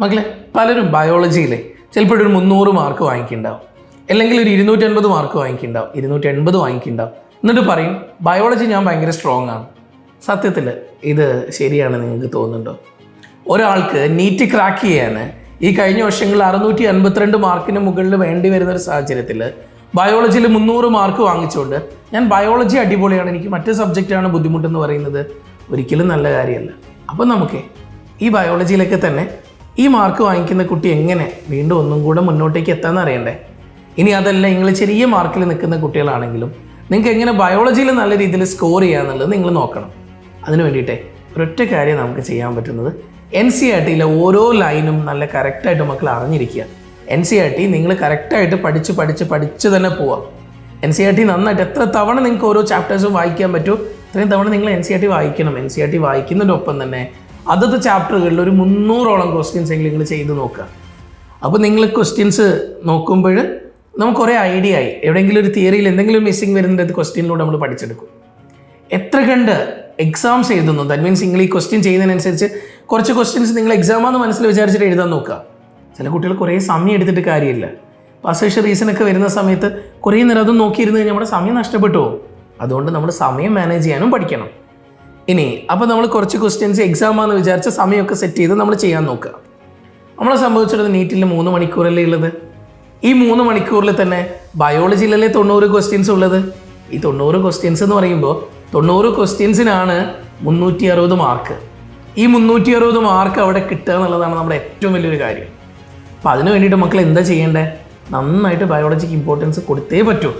മക്കളെ, പലരും ബയോളജിയിൽ ചിലപ്പോൾ ഒരു 300 മാർക്ക് വാങ്ങിക്കുന്നുണ്ടാവും, അല്ലെങ്കിൽ ഒരു 250 മാർക്ക് വാങ്ങിക്കുന്നുണ്ടാവും, 280 വാങ്ങിക്കുന്നുണ്ടാവും. എന്നിട്ട് പറയും ബയോളജി ഞാൻ ഭയങ്കര സ്ട്രോങ് ആണ്. സത്യത്തിൽ ഇത് ശരിയാണ് നിങ്ങൾക്ക് തോന്നുന്നുണ്ടോ? ഒരാൾക്ക് നീറ്റ് ക്രാക്ക് ചെയ്യാൻ ഈ കഴിഞ്ഞ വർഷങ്ങളിൽ 652 മാർക്കിന് മുകളിൽ വേണ്ടി വരുന്ന ഒരു സാഹചര്യത്തിൽ ബയോളജിയിൽ 300 മാർക്ക് വാങ്ങിച്ചുകൊണ്ട് ഞാൻ ബയോളജി അടിപൊളിയാണ്, എനിക്ക് മറ്റു സബ്ജക്റ്റാണ് ബുദ്ധിമുട്ടെന്ന് പറയുന്നത് ഒരിക്കലും നല്ല കാര്യമല്ല. അപ്പം നമുക്ക് ഈ ബയോളജിയിലൊക്കെ തന്നെ ഈ മാർക്ക് വാങ്ങിക്കുന്ന കുട്ടി എങ്ങനെ വീണ്ടും ഒന്നും കൂടെ മുന്നോട്ടേക്ക് എത്താമെന്ന് അറിയണ്ടേ? ഇനി അതല്ല, നിങ്ങൾ ചെറിയ മാർക്കിൽ നിൽക്കുന്ന കുട്ടികളാണെങ്കിലും നിങ്ങൾക്ക് എങ്ങനെ ബയോളജിയിൽ നല്ല രീതിയിൽ സ്കോർ ചെയ്യാന്നുള്ളത് നിങ്ങൾ നോക്കണം. അതിന് വേണ്ടിയിട്ടേ ഒരൊറ്റ കാര്യം നമുക്ക് ചെയ്യാൻ പറ്റുന്നത്, NCERTയിലെ ഓരോ ലൈനും നല്ല കറക്റ്റായിട്ട് മക്കൾ അറിഞ്ഞിരിക്കുക. NCERT നിങ്ങൾ കറക്റ്റായിട്ട് പഠിച്ച് തന്നെ പോവാം. NCERT നന്നായിട്ട് എത്ര തവണ നിങ്ങൾക്ക് ഓരോ ചാപ്റ്റേഴ്സും വായിക്കാൻ പറ്റുമോ അത്രയും തവണ നിങ്ങൾ NCERT വായിക്കണം. NCERT വായിക്കുന്നതിനൊപ്പം തന്നെ അതത് ചാപ്റ്ററുകളിൽ ഒരു 300ഓളം ക്വസ്റ്റ്യൻസ് എങ്കിലും നിങ്ങൾ ചെയ്ത് നോക്കുക. അപ്പോൾ നിങ്ങൾ ക്വസ്റ്റ്യൻസ് നോക്കുമ്പോൾ നമുക്ക് കുറേ ഐഡിയ ആയി. എവിടെയെങ്കിലും ഒരു തിയറിയിൽ എന്തെങ്കിലും മിസ്സിങ് വരുന്നത് ക്വസ്റ്റ്യനിലൂടെ നമ്മൾ പഠിച്ചെടുക്കും. എത്ര കണ്ട് എക്സാംസ് എഴുതുന്നു, ദാറ്റ് മീൻസ് നിങ്ങൾ ഈ ക്വസ്റ്റ്യൻ ചെയ്യുന്നതിനനുസരിച്ച് കുറച്ച് ക്വസ്റ്റ്യൻസ് നിങ്ങൾ എക്സാമാണെന്ന് മനസ്സിൽ വിചാരിച്ചിട്ട് എഴുതാൻ നോക്കുക. ചില കുട്ടികൾ കുറേ സമയം എടുത്തിട്ട് കാര്യമില്ല. പാസേഷൻ റീസണൊക്കെ വരുന്ന സമയത്ത് കുറേ നേരം അതും നോക്കിയിരുന്ന് കഴിഞ്ഞാൽ നമ്മുടെ സമയം നഷ്ടപ്പെട്ടു പോകും. അതുകൊണ്ട് നമ്മൾ സമയം മാനേജ് ചെയ്യാനും പഠിക്കണം. ഇനി അപ്പോൾ നമ്മൾ കുറച്ച് ക്വസ്റ്റ്യൻസ് എക്സാമാണെന്ന് വിചാരിച്ച സമയമൊക്കെ സെറ്റ് ചെയ്ത് നമ്മൾ ചെയ്യാൻ നോക്കുക. നമ്മളെ സംഭവിച്ചിടത്ത് നീറ്റിൽ 3 മണിക്കൂറല്ലേ ഉള്ളത്. ഈ 3 മണിക്കൂറിൽ തന്നെ ബയോളജിയിലല്ലേ 90 ക്വസ്റ്റ്യൻസ് ഉള്ളത്. ഈ 90 ക്വസ്റ്റ്യൻസ് എന്ന് പറയുമ്പോൾ 90 ക്വസ്റ്റ്യൻസിനാണ് 360 മാർക്ക്. ഈ 360 മാർക്ക് അവിടെ കിട്ടുക എന്നുള്ളതാണ് നമ്മുടെ ഏറ്റവും വലിയൊരു കാര്യം. അപ്പോൾ അതിന് വേണ്ടിയിട്ട് മക്കൾ എന്താ ചെയ്യേണ്ടത്? നന്നായിട്ട് ബയോളജിക്ക് ഇമ്പോർട്ടൻസ് കൊടുത്തേ പറ്റൂ.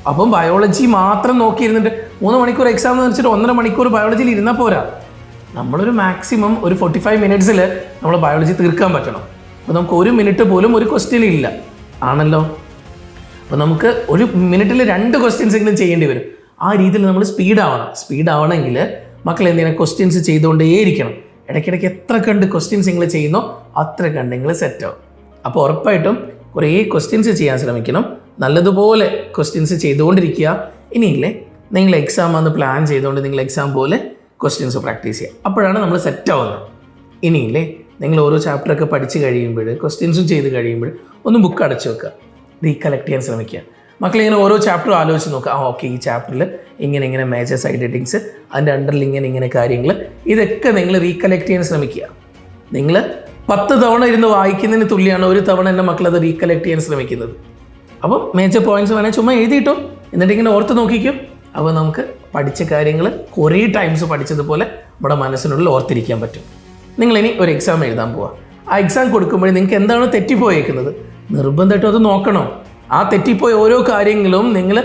അപ്പം ബയോളജി മാത്രം നോക്കിയിരുന്നിട്ട് 3 മണിക്കൂർ എക്സാം എന്ന് വെച്ചിട്ട് 1.5 മണിക്കൂർ ബയോളജിയിൽ ഇരുന്നാൽ പോരാ. നമ്മളൊരു മാക്സിമം ഒരു 45 മിനിറ്റ്സിൽ നമ്മൾ ബയോളജി തീർക്കാൻ പറ്റണം. അപ്പോൾ നമുക്ക് 1 മിനിറ്റ് പോലും ഒരു ക്വസ്റ്റ്യൻ ഇല്ല ആണല്ലോ. അപ്പോൾ നമുക്ക് 1 മിനിറ്റിൽ 2 ക്വസ്റ്റ്യൻസ് എങ്കിലും ചെയ്യേണ്ടി വരും. ആ രീതിയിൽ നമ്മൾ സ്പീഡ് ആവണമെങ്കിൽ മക്കൾ എന്തിനാ ക്വസ്റ്റ്യൻസ് ചെയ്തുകൊണ്ടേയിരിക്കണം. ഇടയ്ക്കിടയ്ക്ക് എത്ര കണ്ട് ക്വസ്റ്റ്യൻസ് നിങ്ങൾ ചെയ്യുന്നോ അത്ര കണ്ട് നിങ്ങൾ സെറ്റാവും. അപ്പോൾ ഉറപ്പായിട്ടും കുറേ ക്വസ്റ്റ്യൻസ് ചെയ്യാൻ ശ്രമിക്കണം. നല്ലതുപോലെ ക്വസ്റ്റ്യൻസ് ചെയ്തുകൊണ്ടിരിക്കുക. ഇനിയില്ലേ നിങ്ങൾ എക്സാം വന്ന് പ്ലാൻ ചെയ്തുകൊണ്ട് നിങ്ങൾ എക്സാം പോലെ ക്വസ്റ്റ്യൻസ് പ്രാക്ടീസ് ചെയ്യുക. അപ്പോഴാണ് നമ്മൾ സെറ്റാവുന്നത്. ഇനിയില്ലേ നിങ്ങൾ ഓരോ ചാപ്റ്ററൊക്കെ പഠിച്ച് കഴിയുമ്പോൾ ക്വസ്റ്റ്യൻസും ചെയ്ത് കഴിയുമ്പോൾ ഒന്ന് ബുക്ക് അടച്ചു വെക്കുക, റീകളക്ട് ചെയ്യാൻ ശ്രമിക്കുക. മക്കളിങ്ങനെ ഓരോ ചാപ്റ്ററും ആലോചിച്ച് നോക്കുക. ഓക്കെ, ഈ ചാപ്റ്ററിൽ ഇങ്ങനെ മേജർ സൈഡ് ഹെഡിങ്സ്, അതിൻ്റെ അണ്ടറിൽ ഇങ്ങനെ കാര്യങ്ങൾ, ഇതൊക്കെ നിങ്ങൾ റീകളക്ട് ചെയ്യാൻ ശ്രമിക്കുക. നിങ്ങൾ 10 തവണ ഇരുന്ന് വായിക്കുന്നതിന് തുല്യമാണ് ഒരു തവണ എൻ്റെ മക്കളത് റീകളക്ട് ചെയ്യാൻ ശ്രമിക്കുന്നത്. അപ്പം മേജർ പോയിന്റ്സ് വേണേൽ ചുമ്മാ എഴുതിയിട്ടോ, എന്നിട്ട് ഇങ്ങനെ ഓർത്ത് നോക്കിക്കും. അപ്പോൾ നമുക്ക് പഠിച്ച കാര്യങ്ങൾ കുറേ ടൈംസ് പഠിച്ചതുപോലെ നമ്മുടെ മനസ്സിനുള്ളിൽ ഓർത്തിരിക്കാൻ പറ്റും. നിങ്ങളിനി ഒരു എക്സാം എഴുതാൻ പോവുക. ആ എക്സാം കൊടുക്കുമ്പോൾ നിങ്ങൾക്ക് എന്താണ് തെറ്റിപ്പോയേക്കുന്നത് നിർബന്ധമായിട്ടും അത് നോക്കണം. ആ തെറ്റിപ്പോയ ഓരോ കാര്യങ്ങളും നിങ്ങൾ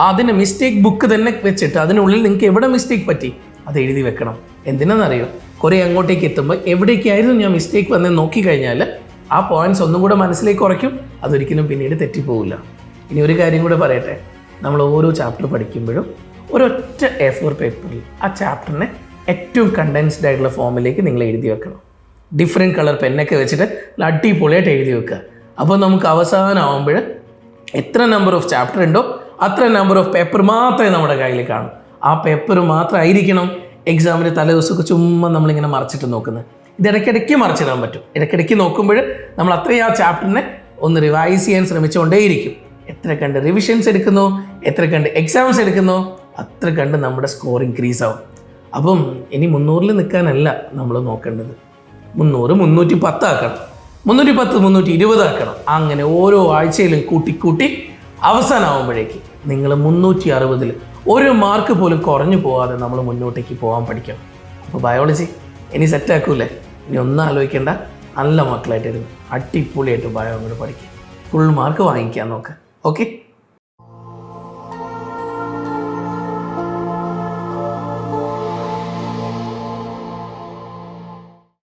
അതിൻ്റെ മിസ്റ്റേക്ക് ബുക്ക് തന്നെ വെച്ചിട്ട് അതിനുള്ളിൽ നിങ്ങൾക്ക് എവിടെ മിസ്റ്റേക്ക് പറ്റി അത് എഴുതി വെക്കണം. എന്തിനാണെന്നറിയോ? കുറേ അങ്ങോട്ടേക്ക് എത്തുമ്പോൾ എവിടേക്കായിരുന്നു ഞാൻ മിസ്റ്റേക്ക് വന്നെന്ന് നോക്കിക്കഴിഞ്ഞാൽ ആ പോയിന്റ്സ് ഒന്നും കൂടെ മനസ്സിലേക്ക് ഉറയ്ക്കും. അതൊരിക്കലും പിന്നീട് തെറ്റിപ്പോവില്ല. ഇനി ഒരു കാര്യം കൂടെ പറയട്ടെ, നമ്മൾ ഓരോ ചാപ്റ്റർ പഠിക്കുമ്പോഴും ഒരൊറ്റ A4 പേപ്പറിൽ ആ ചാപ്റ്ററിനെ ഏറ്റവും കണ്ടൻസ്ഡ് ആയിട്ടുള്ള ഫോമിലേക്ക് നിങ്ങൾ എഴുതി വെക്കണം. ഡിഫറെൻറ്റ് കളർ പെന്നൊക്കെ വെച്ചിട്ട് അടിപൊളിയായിട്ട് എഴുതി വെക്കുക. അപ്പോൾ നമുക്ക് അവസാനമാകുമ്പോൾ എത്ര നമ്പർ ഓഫ് ചാപ്റ്റർ ഉണ്ടോ അത്ര നമ്പർ ഓഫ് പേപ്പർ മാത്രമേ നമ്മുടെ കയ്യിൽ കാണൂ. ആ പേപ്പർ മാത്രമായിരിക്കണം എക്സാമിന് തലേദിവസമൊക്കെ ചുമ്മാ നമ്മളിങ്ങനെ മറിച്ചിട്ട് നോക്കുന്നത്. ഇത് ഇടയ്ക്കിടയ്ക്ക് മറിച്ചിടാൻ പറ്റും. ഇടയ്ക്കിടയ്ക്ക് നോക്കുമ്പോൾ നമ്മൾ അത്രയും ആ ചാപ്റ്ററിനെ ഒന്ന് റിവൈസ് ചെയ്യാൻ ശ്രമിച്ചുകൊണ്ടേയിരിക്കും. എത്ര കണ്ട് റിവിഷൻസ് എടുക്കുന്നോ, എത്ര കണ്ട് എക്സാംസ് എടുക്കുന്നോ അത്ര കണ്ട് നമ്മുടെ സ്കോർ ഇൻക്രീസ് ആവും. അപ്പം ഇനി 300-ൽ നിൽക്കാനല്ല നമ്മൾ നോക്കേണ്ടത്. 300 310 ആക്കണം, 310 320 ആക്കണം. അങ്ങനെ ഓരോ ആഴ്ചയിലും കൂട്ടി അവസാനമാകുമ്പോഴേക്ക് നിങ്ങൾ 360-ൽ 1 മാർക്ക് പോലും കുറഞ്ഞു പോകാതെ നമ്മൾ മുന്നോട്ടേക്ക് പോകാൻ പഠിക്കണം. അപ്പോൾ ബയോളജി ഇനി സെറ്റാക്കൂലേ? ഇനി ഒന്നും ആലോചിക്കേണ്ട, നല്ല മക്കളായിട്ടിരുന്നു അടിപൊളിയായിട്ട് ബയോ അങ്ങോട്ട് പഠിക്കുക, ഫുൾ മാർക്ക് വാങ്ങിക്കാൻ നോക്കുക. ഓക്കെ.